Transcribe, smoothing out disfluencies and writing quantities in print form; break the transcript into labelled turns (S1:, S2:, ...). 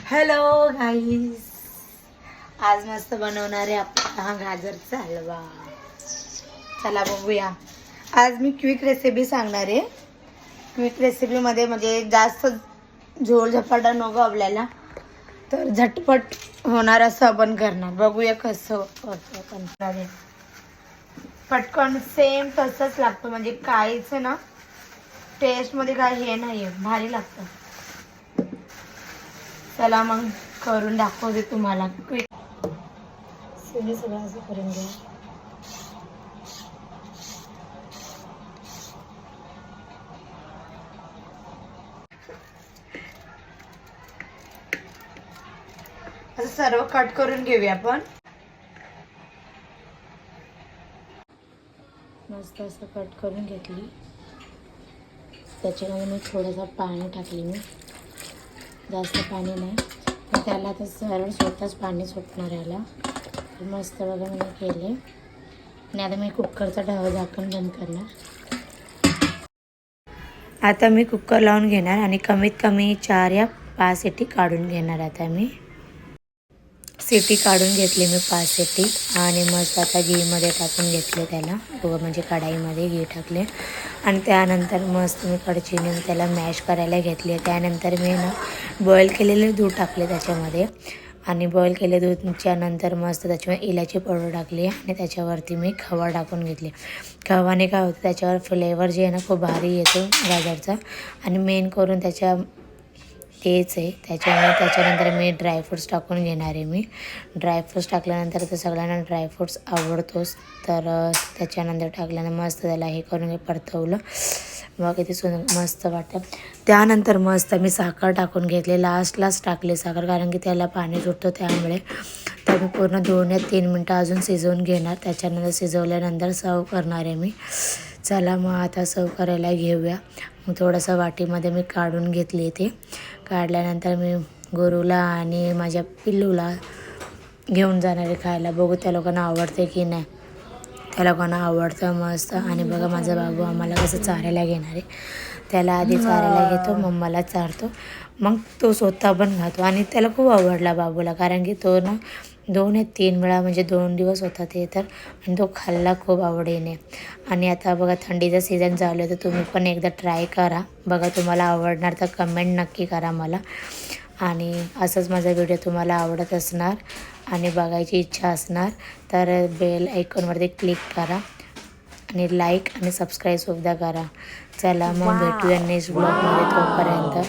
S1: Hello गाईस, आज मस्त बनवणार आहे आपला गाजरचा हलवा. चला बघूया. आज मी क्विक रेसिपी सांगणार आहे. क्विक रेसिपीमध्ये म्हणजे जास्त झोल झपाटा नको आपल्याला, तर झटपट होणार असं आपण करणार. बघूया कसं करणार आहे. पटकन सेम तसंच लागतं, म्हणजे काहीच ना टेस्टमध्ये काही हे नाही आहे, भारी लागतं. चला मग करून दाखवते तुम्हाला. सगळं असं करून घ्या. असं सर्व कट करून घेऊया आपण. मस्त असं कट करून घेतली. त्याच्यामध्ये मी थोडंसं पाणी टाकले, मी जास्त पाणी नाही, तर त्याला तर सरळ स्वतःच पाणी सुटणार याला. मस्त बघा मी केले. आणि आता मी कुकरचा झाकण बंद करणार. आता मी कुकर लावून घेणार आणि कमीत कमी 4 या 5 सिटी काढून घेणार. आता मी सिटी काढून घेतली, मी 5 सिटी. आणि मस्त आता घीमध्ये टाकून घेतले त्याला, म्हणजे कढाईमध्ये घी टाकले. आणि त्यानंतर मस्त मी कढईने त्याला मॅश करायला घेतले. त्यानंतर मी ना बॉईल केलेले दूध टाकले त्याच्यामध्ये. आणि बॉईल केले दूधच्या नंतर मस्त त्याच्यामध्ये इलायची पावडर टाकली. आणि त्याच्यावरती मी खवा टाकून घेतली. खवाने काय होतं, त्याच्यावर फ्लेवर जे आहे ना खूप भारी येतो गाजरचा. आणि मेन करून तेच आहे. त्याच्यानंतर मी ड्रायफ्रूट्स टाकून घेणार आहे. मी ड्रायफ्रूट्स टाकल्यानंतर तर सगळ्यांना ड्रायफ्रूट्स आवडतोच, तर त्याच्यानंतर टाकल्यानं मस्त त्याला हे करून परतवलं. मग किती सुंदर मस्त वाटतं. त्यानंतर मस्त मी साखर टाकून घेतली. लास्टलाच टाकले साखर, कारण की त्याला पाणी सुटतं त्यामुळे. तर मी पूर्ण 2 या 3 मिनटं अजून शिजवून घेणार. त्याच्यानंतर शिजवल्यानंतर सर्व करणार आहे मी. चला मग आता सर्व करायला घेऊया. मग थोडंसं वाटीमध्ये मी काढून घेतली. ते काढल्यानंतर मी गुरूला आणि माझ्या पिल्लूला घेऊन जाणार आहे खायला. बघू त्या लोकांना आवडते की नाही. त्या लोकांना आवडतं मस्त. आणि बघा माझा बाबू आम्हाला कसं चारायला घेणार आहे. त्याला आधी चारायला घेतो, मग मला चारतो, मग तो स्वतः पण खातो. आणि त्याला खूप आवडला बाबूला, कारण की तो ना 2 या 3 वेळा म्हणजे 2 दिवस होता ते तर. आणि तो खाल्ला खूप आवडीने. आणि आता बघा थंडीचं सीझन चालू आहे, तर तुम्ही पण एकदा ट्राय करा. बघा तुम्हाला आवडणार तर कमेंट नक्की करा मला. आणि असंच माझा व्हिडिओ तुम्हाला आवडत असणार आणि बघायची इच्छा असणार तर बेल आयकॉनवरती क्लिक करा आणि लाईक आणि सबस्क्राईबसुद्धा करा. चला मग भेटूया नेक्स्ट ब्लॉगमध्ये. तोपर्यंत